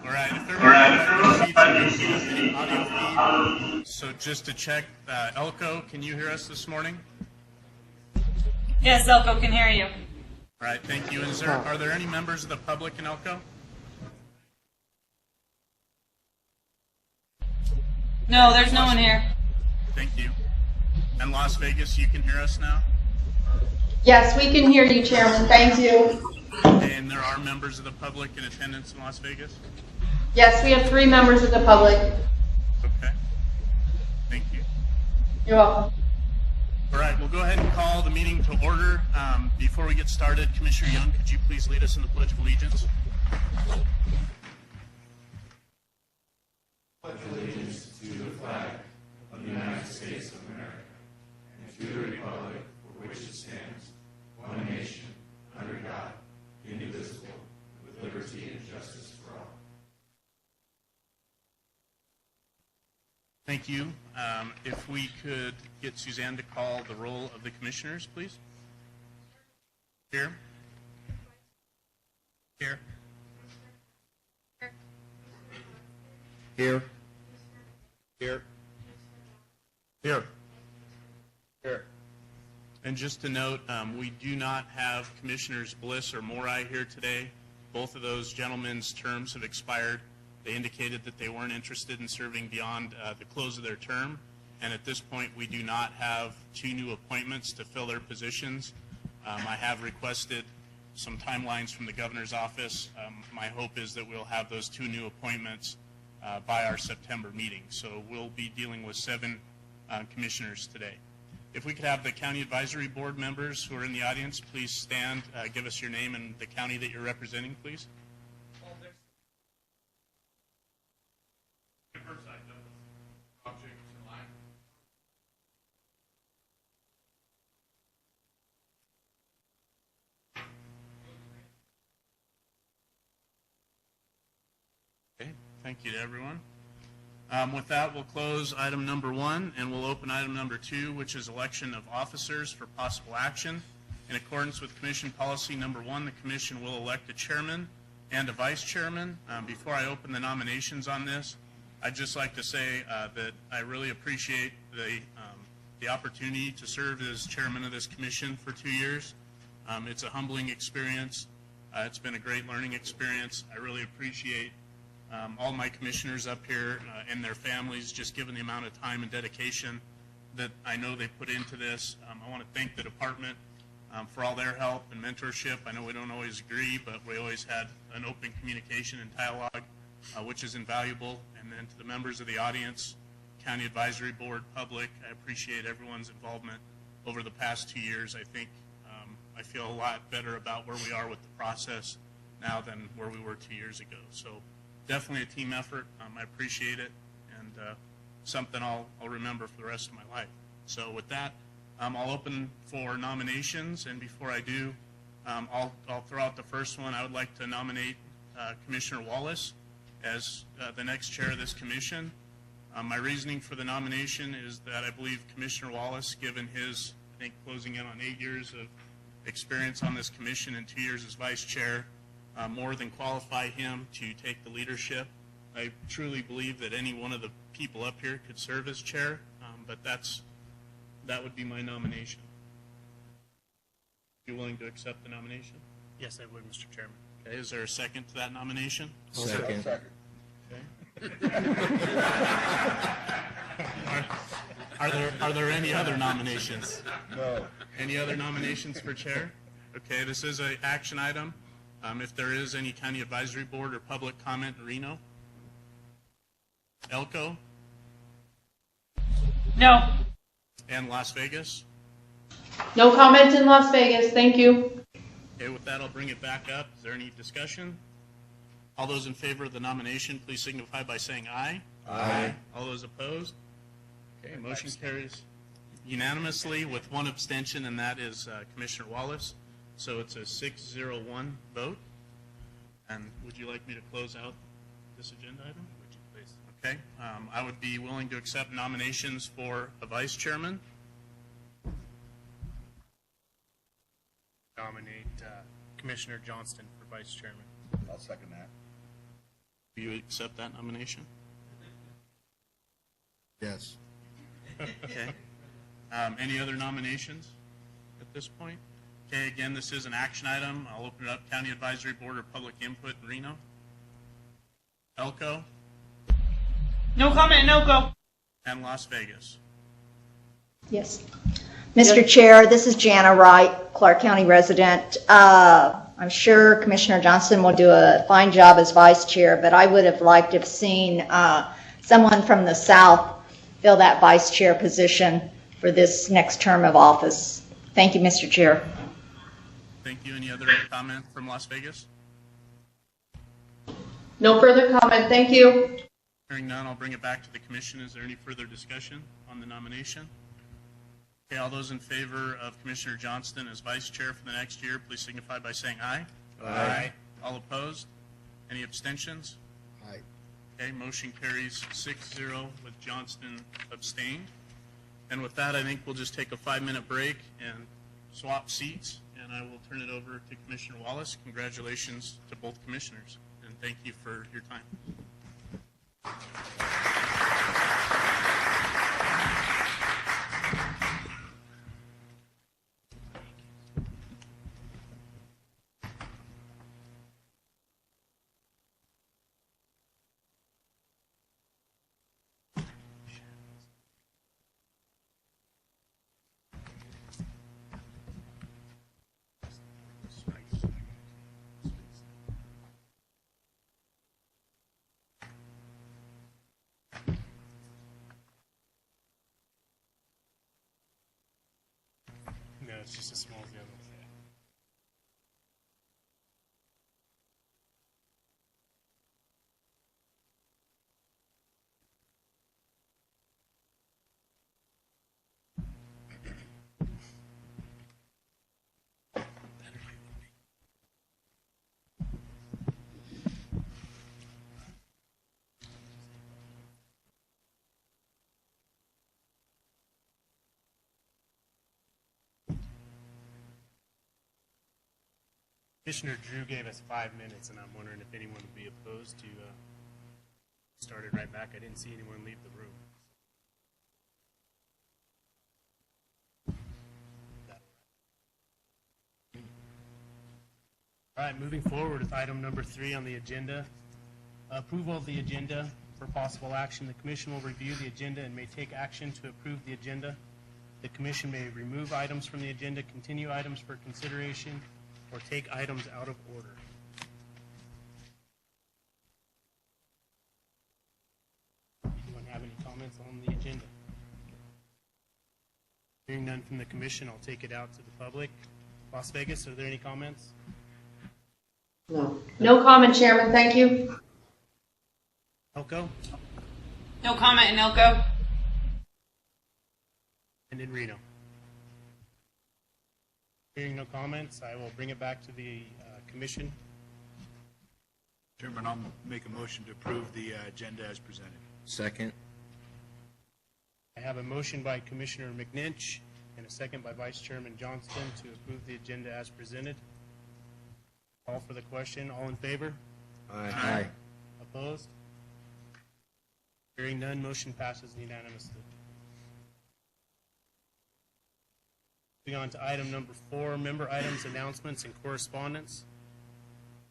All right, if everyone can see the audio feed. So just to check, Elko, can you hear us this morning? Yes, Elko can hear you. All right, thank you. And are there any members of the public in Elko? No, there's no one here. Thank you. And Las Vegas, you can hear us now? Yes, we can hear you, Chairman. Thank you. And there are members of the public in attendance in Las Vegas? Yes, we have 3 members of the public. Okay. Thank you. You're welcome. All right, we'll go ahead and call the meeting to order. Before we get started, Commissioner Young, could you please lead us in the Pledge of Allegiance? Pledge allegiance to the flag of the United States of America and to the republic for which it stands, one nation, under God, indivisible, with liberty and justice for all. Thank you. If we could get Suzanne to call the roll of the commissioners, please. Here. Here. Here. Here. Here. Here. And just to note, we do not have Commissioners Bliss or Morai here today. Both of those gentlemen's terms have expired. They indicated that they weren't interested in serving beyond the close of their term. And at this point, we do not have 2 new appointments to fill their positions. I have requested some timelines from the governor's office. My hope is that we'll have those 2 new appointments by our September meeting. So we'll be dealing with 7 commissioners today. If we could have the County Advisory Board members who are in the audience, please stand, give us your name and the county that you're representing, please. Okay, thank you to everyone. With that, we'll close item number 1 and we'll open item number 2, which is election of officers for possible action. In accordance with Commission Policy number 1, the Commission will elect a chairman and a vice chairman. Before I open the nominations on this, I'd just like to say that I really appreciate the opportunity to serve as chairman of this commission for 2 years. It's a humbling experience. It's been a great learning experience. I really appreciate all my commissioners up here and their families, just given the amount of time and dedication that I know they put into this. I want to thank the department for all their help and mentorship. I know we don't always agree, but we always had an open communication and dialogue, which is invaluable. And then to the members of the audience, County Advisory Board, public, I appreciate everyone's involvement over the past 2 years. I think I feel a lot better about where we are with the process now than where we were 2 years ago. So definitely a team effort. I appreciate it, and something I'll remember for the rest of my life. So with that, I'll open for nominations, and before I do, I'll throw out the first one. I would like to nominate Commissioner Wallace as the next chair of this commission. My reasoning for the nomination is that I believe Commissioner Wallace, given his, I think, closing in on 8 years of experience on this commission and 2 years as vice chair, more than qualify him to take the leadership. I truly believe that any one of the people up here could serve as chair, but that would be my nomination. Are you willing to accept the nomination? Yes, I would, Mr. Chairman. Okay, is there a second to that nomination? Second. Okay. Are there any other nominations? No. Any other nominations for chair? Okay, this is an action item. If there is any county advisory board or public comment in Reno. Elko? No. And Las Vegas? No comment in Las Vegas. Thank you. Okay, with that, I'll bring it back up. Is there any discussion? All those in favor of the nomination, please signify by saying aye. Aye. All those opposed? Okay, motion carries unanimously with one abstention, and that is Commissioner Wallace. So it's a 6-0-1 vote. And would you like me to close out this agenda item? Would you please? Okay. I would be willing to accept nominations for a vice chairman. Nominate Commissioner Johnston for vice chairman. I'll second that. Do you accept that nomination? Yes. Okay. Any other nominations at this point? Okay, again, this is an action item. I'll open it up. County Advisory Board or public input, Reno? Elko No comment, no go. and Las Vegas. Yes. Mr. Chair, this is Jana Wright, Clark County resident. I'm sure Commissioner Johnston will do a fine job as vice chair, but I would have liked to have seen someone from the South fill that vice chair position for this next term of office. Thank you, Mr. Chair. Thank you. Any other comment from Las Vegas? No further comment, thank you. Hearing none, I'll bring it back to the commission. Is there any further discussion on the nomination? Okay, all those in favor of Commissioner Johnston as vice chair for the next year, please signify by saying aye. Aye. All opposed? Any abstentions? Aye. Okay, motion carries 6-0 with Johnston abstained. And with that, I think we'll just take a 5-minute break and swap seats, and I will turn it over to Commissioner Wallace. Congratulations to both commissioners, and thank you for your time. No, it's just as small as the other one. Commissioner Drew gave us 5 minutes, and I'm wondering if anyone would be opposed to start it right back. I didn't see anyone leave the room. All right, moving forward with item number 3 on the agenda. Approval of the agenda for possible action. The commission will review the agenda and may take action to approve the agenda. The commission may remove items from the agenda, continue items for consideration, or take items out of order. Anyone have any comments on the agenda? Hearing none from the commission, I'll take it out to the public. Las Vegas, are there any comments? No comment, Chairman, thank you. Elko? No comment in Elko. And in Reno? Hearing no comments, I will bring it back to the commission. Chairman, I'll make a motion to approve the agenda as presented. Second. I have a motion by Commissioner McNinch and a second by Vice Chairman Johnston to approve the agenda as presented. Call for the question. All in favor? Aye. Opposed? Hearing none, motion passes unanimously. Moving on to item number 4, member items, announcements, and correspondence.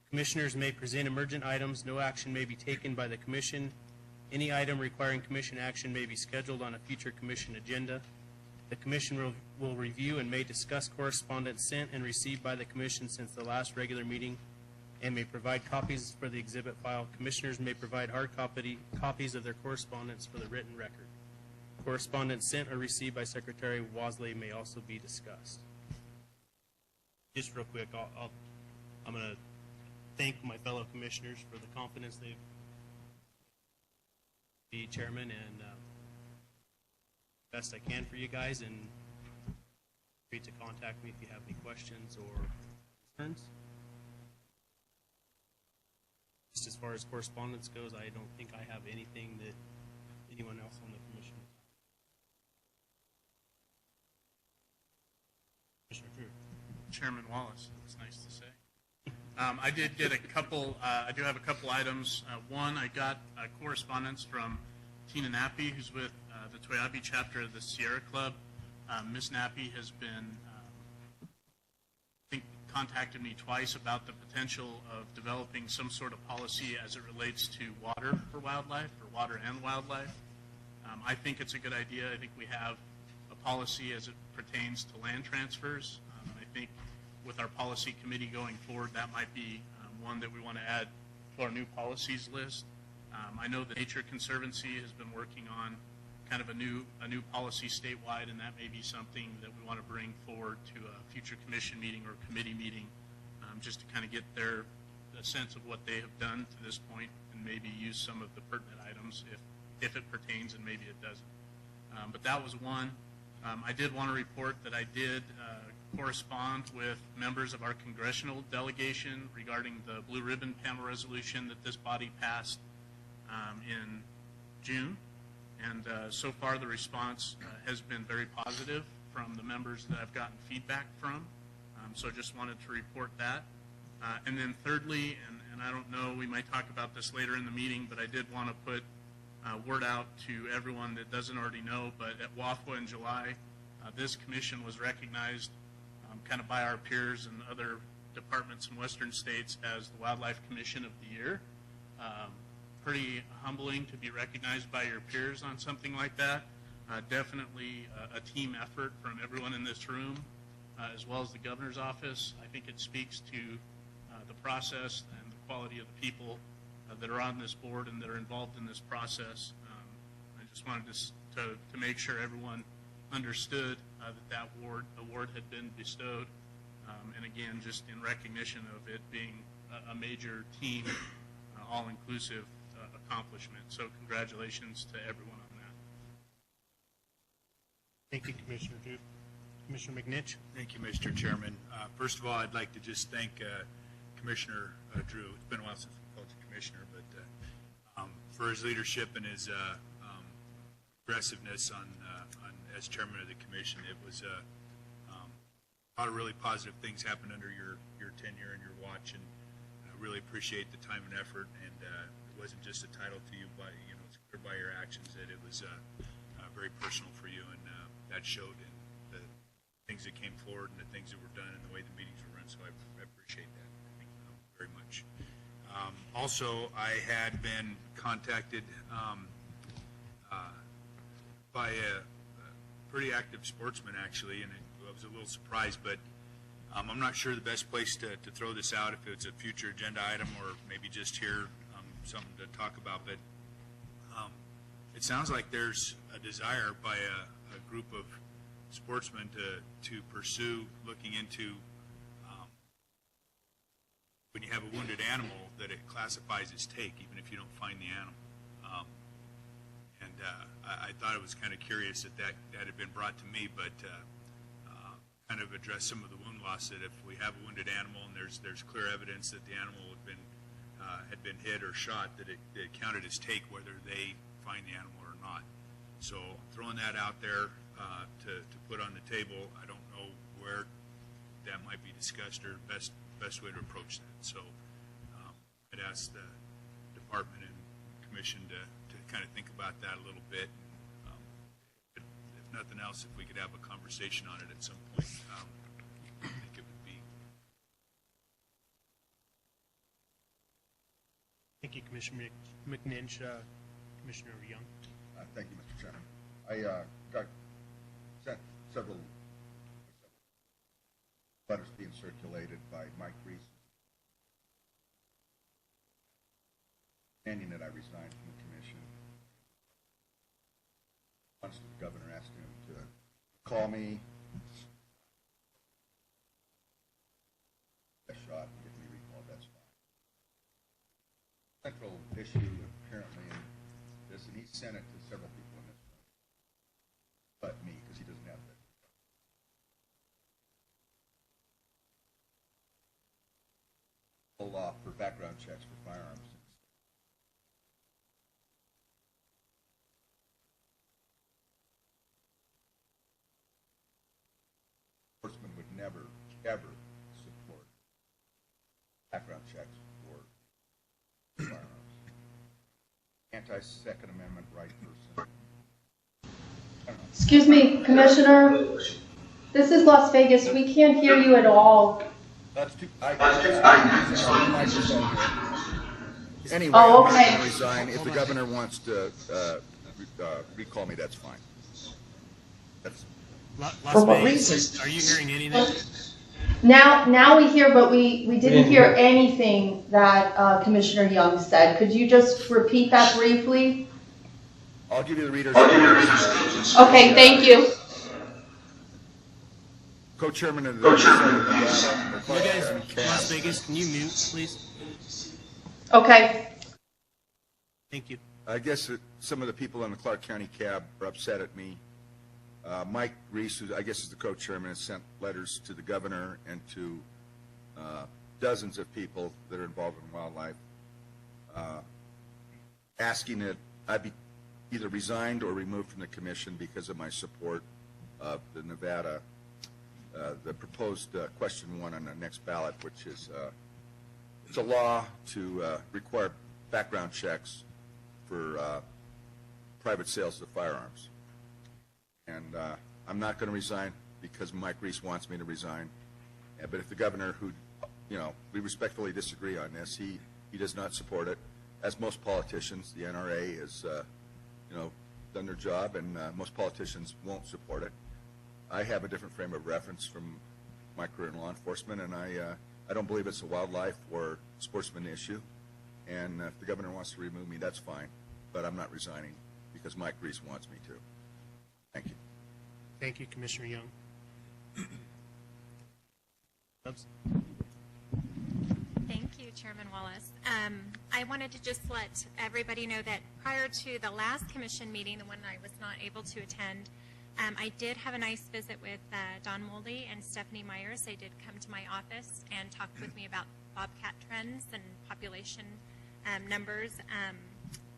Commissioners may present emergent items. No action may be taken by the commission. Any item requiring commission action may be scheduled on a future commission agenda. The commission will review and may discuss correspondence sent and received by the commission since the last regular meeting and may provide copies for the exhibit file. Commissioners may provide hard copies of their correspondence for the written record. Correspondence sent or received by Secretary Wasley may also be discussed. Just real quick, I'm going to thank my fellow commissioners for the confidence they've be chairman, and best I can for you guys, and free to contact me if you have any questions or concerns. Just as far as correspondence goes, I don't think I have anything that anyone else on the commission. Commissioner Drew. Chairman Wallace, it's nice to say. I did get a couple, I do have a couple items. One, I got correspondence from Tina Nappy, who's with the Toyabe chapter of the Sierra Club. Ms. Nappy has been, I think, contacted me twice about the potential of developing some sort of policy as it relates to water for wildlife, or water and wildlife. I think it's a good idea. I think we have a policy as it pertains to land transfers. I think with our policy committee going forward, that might be one that we want to add to our new policies list. I know the Nature Conservancy has been working on kind of a new policy statewide, and that may be something that we want to bring forward to a future commission meeting or committee meeting, just to kind of get their sense of what they have done to this point, and maybe use some of the pertinent items if it pertains, and maybe it doesn't. But that was one. I did want to report that I did correspond with members of our congressional delegation regarding the Blue Ribbon Panel resolution that this body passed in June. And so far the response has been very positive from the members that I've gotten feedback from. So just wanted to report that. And then thirdly, and I don't know, we might talk about this later in the meeting, but I did want to put word out to everyone that doesn't already know, but at WAFWA in July, this commission was recognized kind of by our peers and other departments in western states as the Wildlife Commission of the Year. Pretty humbling to be recognized by your peers on something like that. Definitely a team effort from everyone in this room, as well as the governor's office. I think it speaks to the process and the quality of the people that are on this board and that are involved in this process. I just wanted to make sure everyone understood that award had been bestowed. And again, just in recognition of it being a major team, all-inclusive accomplishment. So congratulations to everyone on that. Thank you, Commissioner Duke. Commissioner McNitch? Thank you, Mr. Chairman. First of all, I'd like to just thank Commissioner Drew. It's been a while since we called you Commissioner, but for his leadership and his aggressiveness on as Chairman of the Commission. It was a lot of really positive things happened under your tenure and your watch, and I really appreciate the time and effort. And it wasn't just a title to you, it's clear by your actions that it was very personal for you, and that showed in the things that came forward and the things that were done and the way the meetings were run. So I appreciate that. Thank you very much. Also, I had been contacted by a pretty active sportsman, actually, and I was a little surprised, but I'm not sure the best place to throw this out, if it's a future agenda item or maybe just here, something to talk about. But it sounds like there's a desire by a group of sportsmen to pursue looking into when you have a wounded animal, that it classifies as take, even if you don't find the animal. I thought it was kind of curious that had been brought to me, but kind of address some of the wound loss, that if we have a wounded animal and there's clear evidence that the animal had been hit or shot, that it counted as take whether they find the animal or not. So throwing that out there to put on the table, I don't know where that might be discussed or best way to approach that. So I'd ask the department and commission to kind of think about that a little bit. But if nothing else, if we could have a conversation on it at some point, I think it would be. Thank you, Commissioner McNinch. Commissioner Young? Thank you, Mr. Chairman. I got sent several letters being circulated by Mike Reese, demanding that I resign from the commission. Once the governor asked him to call me, a shot and get me recalled, that's fine. Central issue apparently in this, and he sent it to several people in this room, but me, because he doesn't have that. Law for background checks for firearms. Enforcement would never, ever support background checks for firearms. Anti-Second Amendment right person. I don't know. Excuse me, Commissioner. This is Las Vegas. We can't hear you at all. That's too, anyway, Oh, I'm okay. going to resign. If the governor wants to recall me, that's fine. That's, Las Vegas, are you hearing anything? Now we hear, but we didn't hear anything that Commissioner Young said. Could you just repeat that briefly? I'll give you the reader's. Okay, thank you. Co-chairman of the You guys, Las Vegas, can you mute, please? Okay. Thank you. I guess that some of the people in the Clark County cab are upset at me. Mike Reese, who I guess is the co-chairman, has sent letters to the governor and to dozens of people that are involved in wildlife, asking that I be either resigned or removed from the commission because of my support of the Nevada, the proposed question 1 on the next ballot, which is it's a law to require background checks for private sales of firearms. And I'm not going to resign because Mike Reese wants me to resign. But if the governor, who, we respectfully disagree on this, he does not support it. As most politicians, the NRA has, done their job, and most politicians won't support it. I have a different frame of reference from my career in law enforcement, and I don't believe it's a wildlife or sportsman issue. And if the governor wants to remove me, that's fine. But I'm not resigning because Mike Reese wants me to. Thank you. Thank you, Commissioner Young. Oops. Thank you, Chairman Wallace. I wanted to just let everybody know that prior to the last commission meeting, the one I was not able to attend, I did have a nice visit with Don Moldy and Stephanie Myers. They did come to my office and talk with me about bobcat trends and population numbers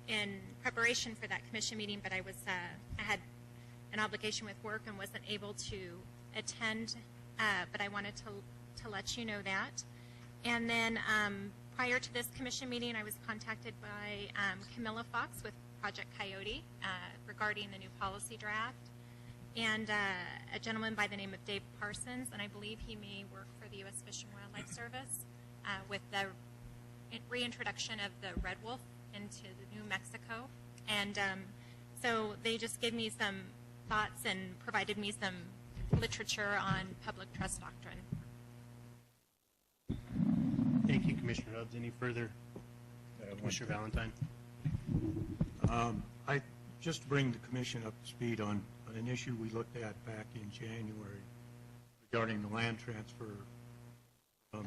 in preparation for that commission meeting, but I had an obligation with work and wasn't able to attend, but I wanted to let you know that. And then prior to this commission meeting, I was contacted by Camilla Fox with Project Coyote regarding the new policy draft, and a gentleman by the name of Dave Parsons, and I believe he may work for the U.S. Fish and Wildlife Service with the reintroduction of the red wolf into New Mexico. And so they just gave me some thoughts and provided me some literature on public trust doctrine. Thank you, Commissioner Hubbs. Any further? Commissioner Valentine? I just to bring the commission up to speed on an issue we looked at back in January regarding the land transfer from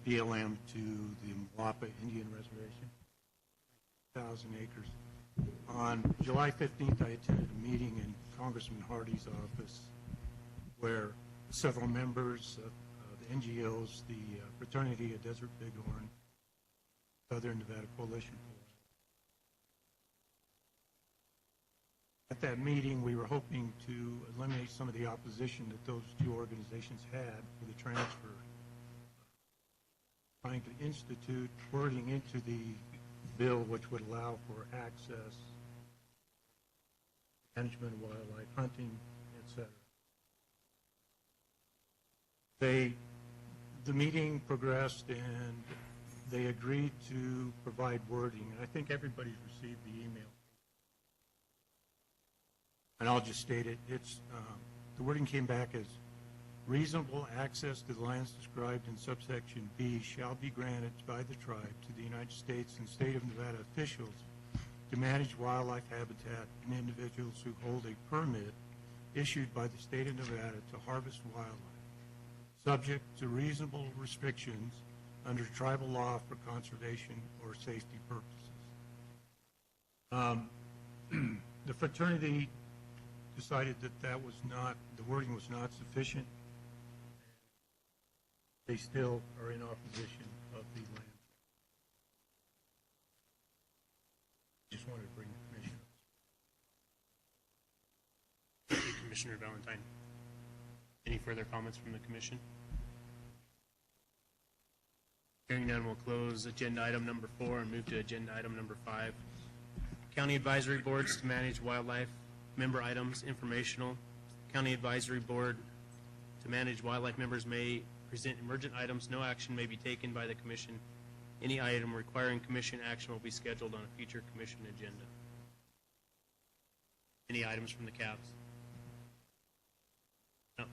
BLM to the Mwapa Indian Reservation, 1,000 acres. On July 15th, I attended a meeting in Congressman Hardy's office where several members of the NGOs, the Fraternity of Desert Bighorn, Southern Nevada Coalition. At that meeting, we were hoping to eliminate some of the opposition that those two organizations had for the transfer, trying to institute wording into the bill which would allow for access, management of wildlife, hunting, etc. The meeting progressed and they agreed to provide wording, and I think everybody's received the email. And I'll just state it. It's the wording came back as reasonable access to the lands described in subsection B shall be granted by the tribe to the United States and state of Nevada officials to manage wildlife habitat and individuals who hold a permit issued by the state of Nevada to harvest wildlife, subject to reasonable restrictions under tribal law for conservation or safety purposes. The fraternity decided that the wording was not sufficient. They still are in opposition of the land. Just wanted to bring the commission up. Thank you, Commissioner Valentine. Any further comments from the commission? Hearing none, we'll close agenda item number 4 and move to agenda item number 5. County Advisory Boards to manage wildlife, member items, informational. County Advisory Board to manage wildlife members may present emergent items. No action may be taken by the commission. Any item requiring commission action will be scheduled on a future commission agenda. Any items from the CABs? No.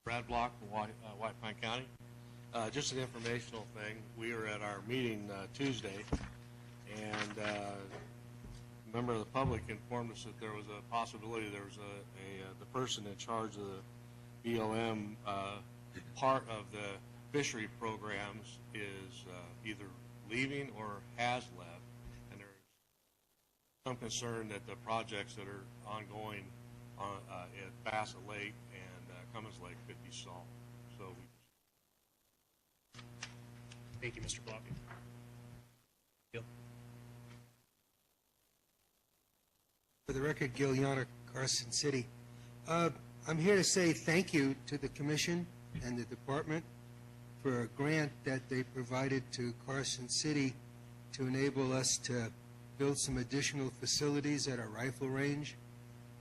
Brad Block from White Pine County. Just an informational thing. We were at our meeting Tuesday, and a member of the public informed us that there was a possibility there was the person in charge of the BLM part of the fishery programs is either leaving or has left, and there's some concern that the projects that are ongoing at Bassett Lake and Cummins Lake could be stalled. So Thank you, Mr. Block. Gil. For the record, Gil Yannick, Carson City. I'm here to say thank you to the commission and the department for a grant that they provided to Carson City to enable us to build some additional facilities at our rifle range.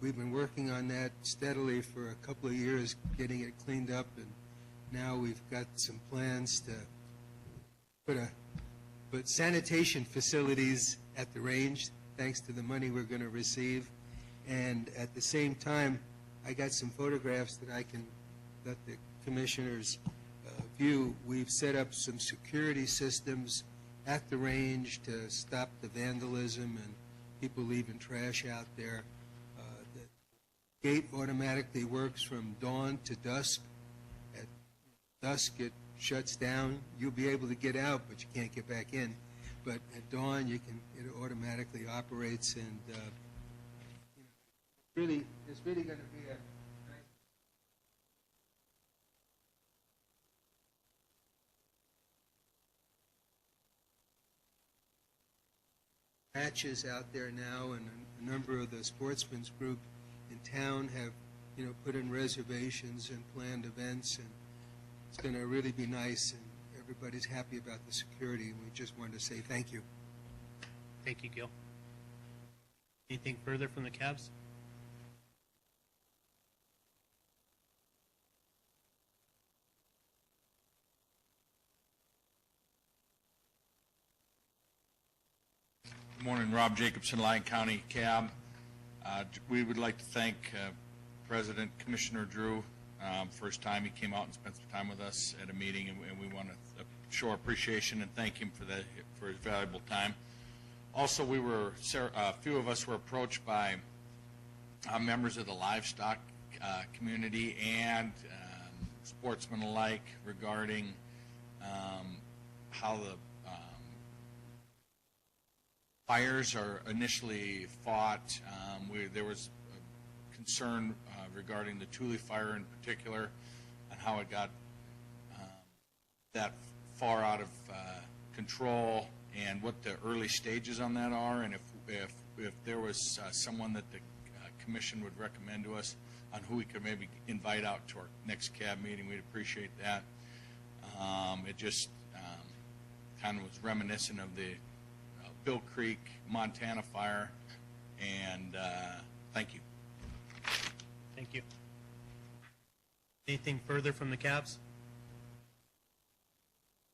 We've been working on that steadily for a couple of years, getting it cleaned up, and now we've got some plans to put sanitation facilities at the range, thanks to the money we're going to receive. And at the same time, I got some photographs that I can let the commissioners view. We've set up some security systems at the range to stop the vandalism and people leaving trash out there. The gate automatically works from dawn to dusk. At dusk, it shuts down. You'll be able to get out, but you can't get back in. But at dawn, it automatically operates, and it's really going to be a nice matches out there now, and a number of the sportsmen's group in town have, put in reservations and planned events, and it's going to really be nice, and everybody's happy about the security, and we just wanted to say thank you. Thank you, Gil. Anything further from the CABs? Good morning, Rob Jacobson, Lyon County Cab. We would like to thank President Commissioner Drew for his time. He came out and spent some time with us at a meeting, and we want to show appreciation and thank him for his valuable time. Also, a few of us were approached by members of the livestock community and sportsmen alike regarding how the fires are initially fought. There was concern regarding the Thule fire in particular, and how it got that far out of control, and what the early stages on that are, and if there was someone that the commission would recommend to us on who we could maybe invite out to our next CAB meeting, we'd appreciate that. It just kind of was reminiscent of the Bill Creek, Montana fire, and thank you. Thank you. Anything further from the CABs?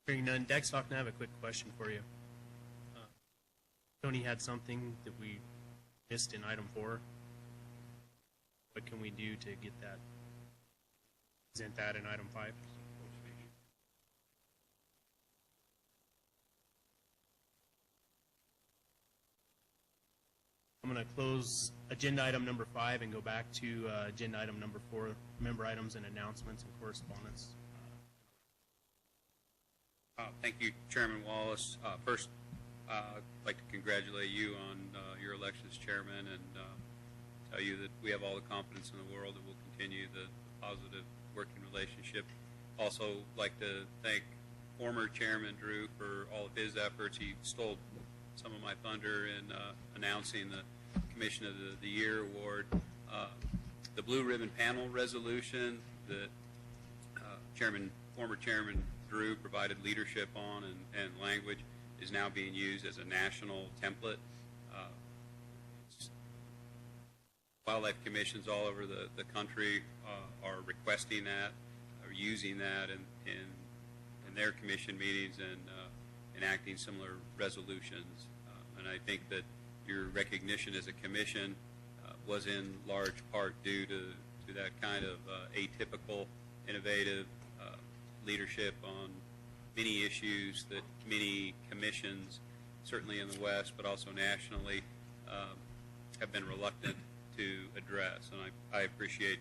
Hearing none. Dagstock, I have a quick question for you. Tony had something that we missed in item 4. What can we do to get that? Present that in item 5? I'm going to close agenda item number 5 and go back to agenda item number 4, member items and announcements and correspondence. Thank you, Chairman Wallace. First, I'd like to congratulate you on your election as chairman, and tell you that we have all the confidence in the world that we'll continue the positive working relationship. Also, like to thank former Chairman Drew for all of his efforts. He stole some of my thunder in announcing the Commission of the Year award. The Blue Ribbon Panel resolution that former Chairman Drew provided leadership on and language is now being used as a national template. Wildlife commissions all over the country are requesting that, are using that in their commission meetings and enacting similar resolutions. And I think that your recognition as a commission was in large part due to that kind of atypical, innovative leadership on many issues that many commissions, certainly in the West, but also nationally, have been reluctant to address. And I appreciate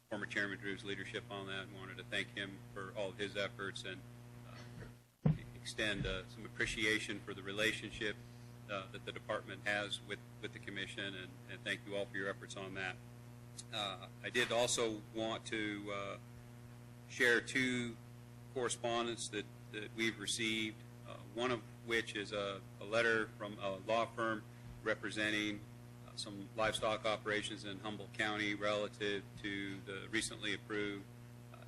former Chairman Drew's leadership on that and wanted to thank him for all of his efforts and extend some appreciation for the relationship that the department has with the commission, and thank you all for your efforts on that. I did also want to share two correspondence that we've received, one of which is a letter from a law firm representing some livestock operations in Humboldt County relative to the recently approved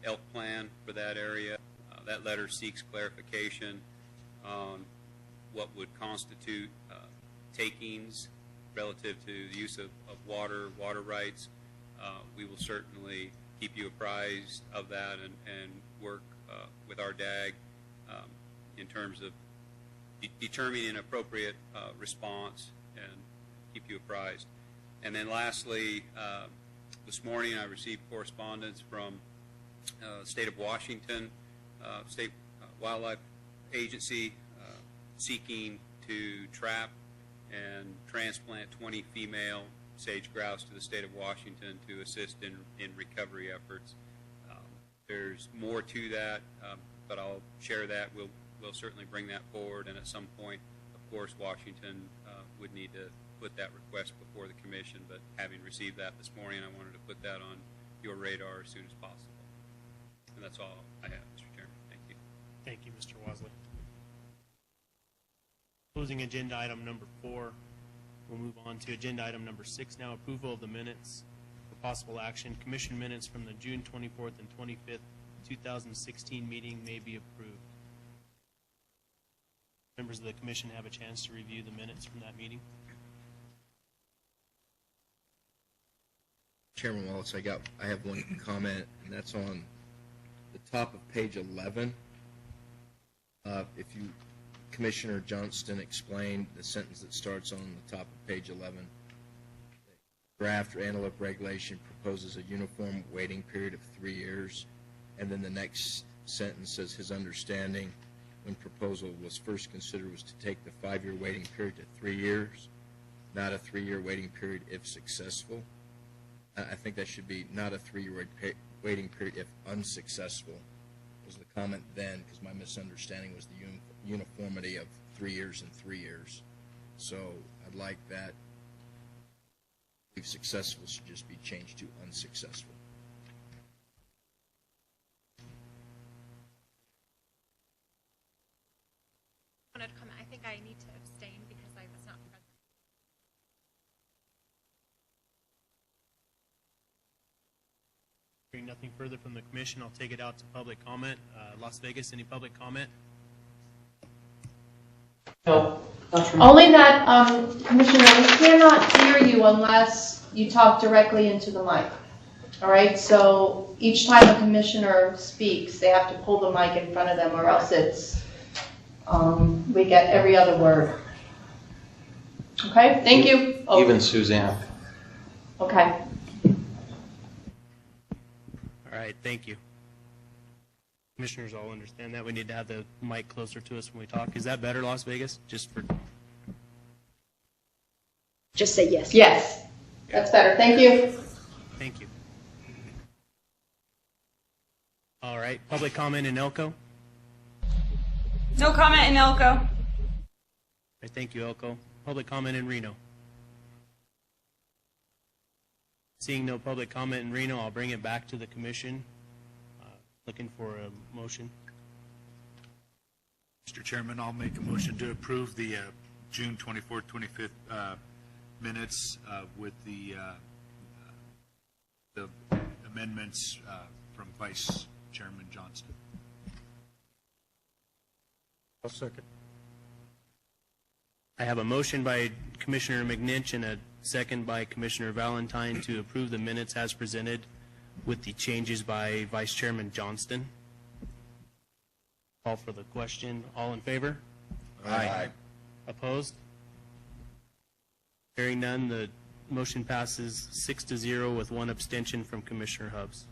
elk plan for that area. That letter seeks clarification on what would constitute takings relative to the use of water rights. We will certainly keep you apprised of that and work with our DAG in terms of determining an appropriate response and keep you apprised. And then lastly, this morning I received correspondence from the state of Washington, State Wildlife Agency, seeking to trap and transplant 20 female sage grouse to the state of Washington to assist in recovery efforts. There's more to that, but I'll share that. We'll certainly bring that forward, and at some point, of course, Washington would need to put that request before the commission, but having received that this morning, I wanted to put that on your radar as soon as possible. And that's all I have, Mr. Chairman. Thank you. Thank you, Mr. Wasley. Closing agenda item number 4. We'll move on to agenda item number 6 now, approval of the minutes for possible action. Commission minutes from the June 24th and 25th, 2016 meeting may be approved. Members of the commission have a chance to review the minutes from that meeting. Chairman Wallace, I have one comment, and that's on the top of page 11. If you, Commissioner Johnston explained the sentence that starts on the top of page 11. Draft antelope regulation proposes a uniform waiting period of 3 years, and then the next sentence says his understanding when proposal was first considered was to take the 5-year waiting period to 3 years, not a 3-year waiting period if successful. I think that should be not a 3-year waiting period if unsuccessful, was the comment then, because my misunderstanding was the uniformity of 3 years and 3 years. So I'd like that if successful should just be changed to unsuccessful. I wanted to comment. I think I need to abstain because I was not present. Hearing nothing further from the commission, I'll take it out to public comment. Las Vegas, any public comment? No. Only that, Commissioner, we cannot hear you unless you talk directly into the mic. All right, so each time a commissioner speaks, they have to pull the mic in front of them, or else it's, we get every other word. Okay, thank you. Oh. Even Suzanne. Okay. All right, thank you. Commissioners all understand that. We need to have the mic closer to us when we talk. Is that better, Las Vegas? Just say yes. Yes, that's better. Thank you. Thank you. All right, public comment in Elko. No comment in Elko. All right, thank you, Elko. Public comment in Reno. Seeing no public comment in Reno, I'll bring it back to the commission. Looking for a motion. Mr. Chairman, I'll make a motion to approve the June 24th, 25th minutes with the amendments from Vice Chairman Johnston. I'll second. I have a motion by Commissioner McNinch and a second by Commissioner Valentine to approve the minutes as presented with the changes by Vice Chairman Johnston. Call for the question. All in favor? Aye. Opposed? Hearing none, the motion passes 6-0 with one abstention from Commissioner Hubbs.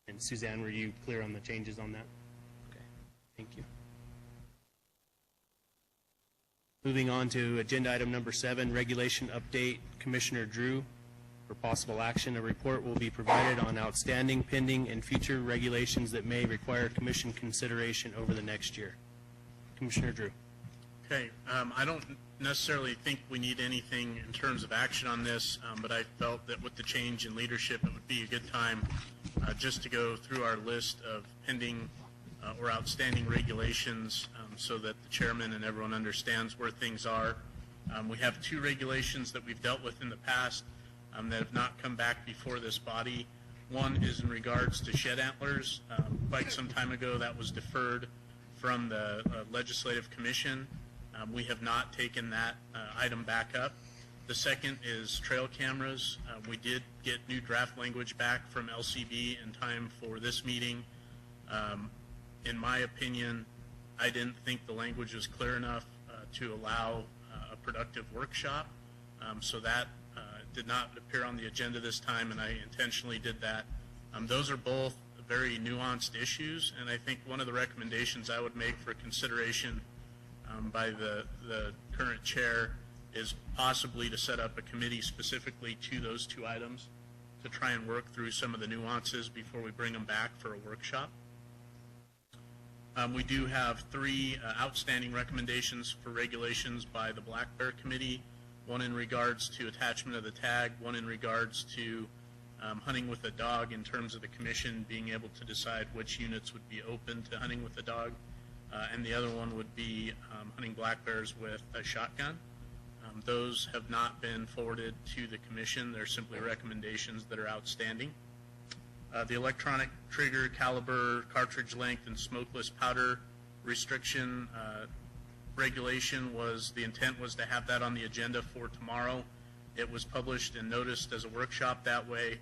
And Suzanne, were you clear on the changes on that? Okay, thank you. Moving on to agenda item number 7, regulation update. Commissioner Drew, for possible action, a report will be provided on outstanding, pending, and future regulations that may require commission consideration over the next year. Commissioner Drew. Okay, I don't necessarily think we need anything in terms of action on this, but I felt that with the change in leadership, it would be a good time just to go through our list of pending or outstanding regulations so that the chairman and everyone understands where things are. We have 2 regulations that we've dealt with in the past that have not come back before this body. One is in regards to shed antlers. Quite some time ago, that was deferred from the Legislative Commission. We have not taken that item back up. The second is trail cameras. We did get new draft language back from LCB in time for this meeting. In my opinion, I didn't think the language was clear enough to allow a productive workshop. So that did not appear on the agenda this time, and I intentionally did that. Those are both very nuanced issues, and I think one of the recommendations I would make for consideration by the current chair is possibly to set up a committee specifically to those 2 items to try and work through some of the nuances before we bring them back for a workshop. We do have 3 outstanding recommendations for regulations by the Black Bear Committee, one in regards to attachment of the tag, one in regards to hunting with a dog in terms of the commission being able to decide which units would be open to hunting with a dog, and the other one would be hunting black bears with a shotgun. Those have not been forwarded to the commission. They're simply recommendations that are outstanding. The electronic trigger, caliber, cartridge length, and smokeless powder restriction regulation the intent was to have that on the agenda for tomorrow. It was published and noticed as a workshop that way,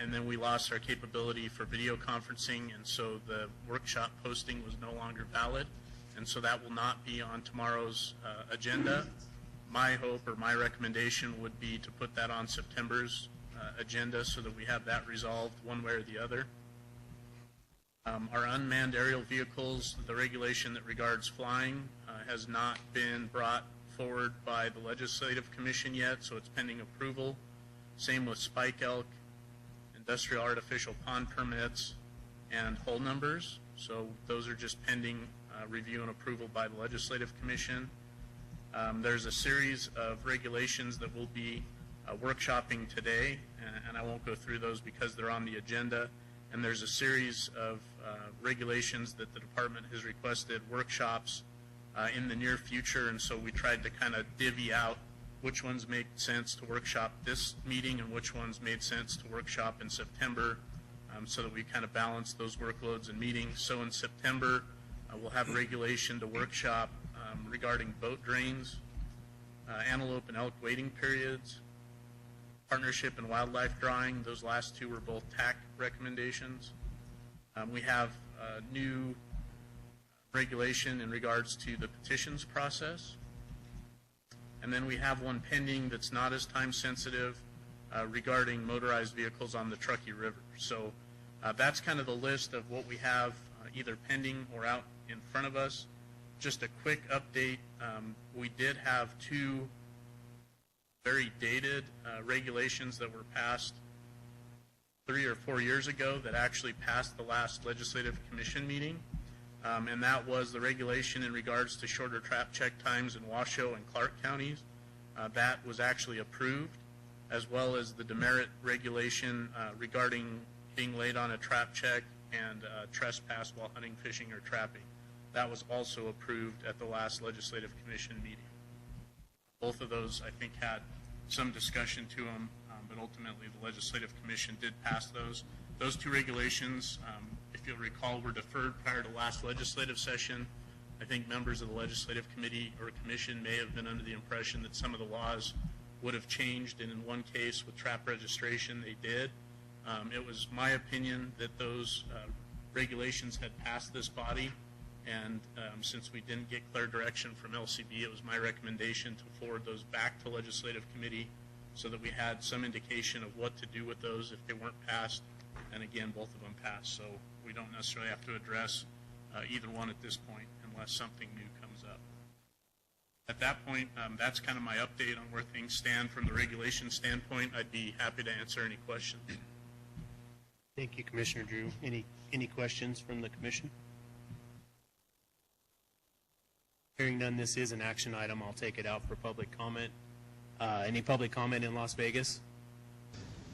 and then we lost our capability for video conferencing, and so the workshop posting was no longer valid, and so that will not be on tomorrow's agenda. My hope or my recommendation would be to put that on September's agenda so that we have that resolved one way or the other. Our unmanned aerial vehicles, the regulation that regards flying has not been brought forward by the Legislative Commission yet, so it's pending approval. Same with spike elk, industrial artificial pond permits, and hull numbers. So those are just pending review and approval by the Legislative Commission. There's a series of regulations that we'll be workshopping today, and I won't go through those because they're on the agenda. And there's a series of regulations that the department has requested workshops in the near future, and so we tried to kind of divvy out which ones make sense to workshop this meeting and which ones made sense to workshop in September, so that we kind of balance those workloads and meetings. So in September, we'll have regulation to workshop regarding boat drains, antelope and elk waiting periods, partnership and wildlife drawing. Those last 2 were both TAC recommendations. We have new regulation in regards to the petitions process. And then we have one pending that's not as time sensitive regarding motorized vehicles on the Truckee River. So that's kind of the list of what we have either pending or out in front of us. Just a quick update, we did have 2 very dated regulations that were passed 3 or 4 years ago that actually passed the last Legislative Commission meeting. And that was the regulation in regards to shorter trap check times in Washoe and Clark counties. That was actually approved, as well as the demerit regulation regarding being late on a trap check and trespass while hunting, fishing, or trapping. That was also approved at the last Legislative Commission meeting. Both of those, I think, had some discussion to them, but ultimately the Legislative Commission did pass those. Those two regulations, if you'll recall, were deferred prior to last legislative session. I think members of the Legislative Committee or Commission may have been under the impression that some of the laws would have changed, and in one case with trap registration, they did. It was my opinion that those regulations had passed this body, and since we didn't get clear direction from LCB, it was my recommendation to forward those back to Legislative Committee so that we had some indication of what to do with those if they weren't passed. And again, both of them passed, so we don't necessarily have to address either one at this point unless something new comes up. At that point, that's kind of my update on where things stand from the regulation standpoint. I'd be happy to answer any questions. Thank you, Commissioner Drew. Any questions from the commission? Hearing none, this is an action item. I'll take it out for public comment. Any public comment in Las Vegas?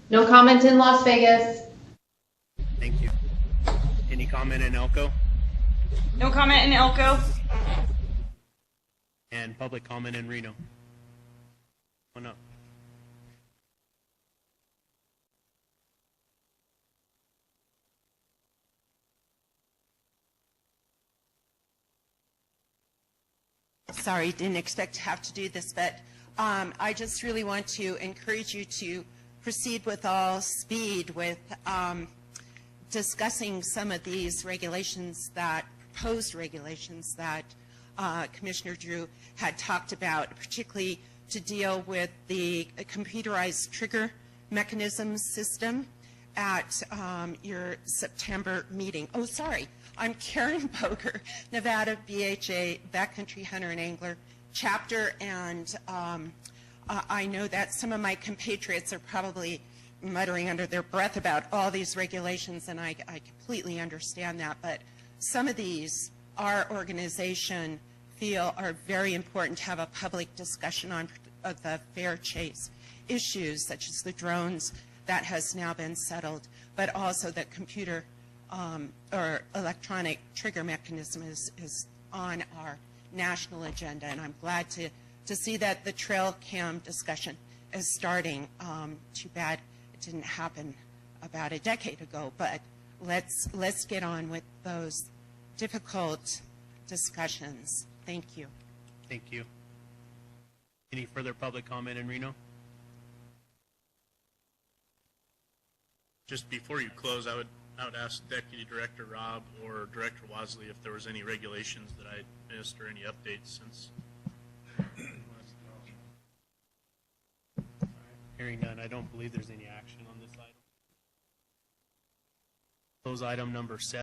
No comment in Las Vegas. Thank you. Any comment in Elko? No comment in Elko. And public comment in Reno? One up. Sorry, didn't expect to have to do this, but I just really want to encourage you to proceed with all speed with discussing some of these regulations that, proposed regulations that Commissioner Drew had talked about, particularly to deal with the computerized trigger mechanism system at your September meeting. Oh, sorry. I'm Karen Boger, Nevada BHA Backcountry Hunter and Angler chapter, and I know that some of my compatriots are probably muttering under their breath about all these regulations, and I completely understand that, but some of these our organization feel are very important to have a public discussion on the fair chase issues, such as the drones that has now been settled, but also the computer or electronic trigger mechanism is on our national agenda, and I'm glad to see that the trail cam discussion is starting. Too bad it didn't happen about a decade ago, but let's get on with those difficult discussions. Thank you. Thank you. Any further public comment in Reno? Just before you close, I would ask Deputy Director Robb or Director Wasley if there was any regulations that I missed or any updates since. Hearing none, I don't believe there's any action on this item. Close item number 7.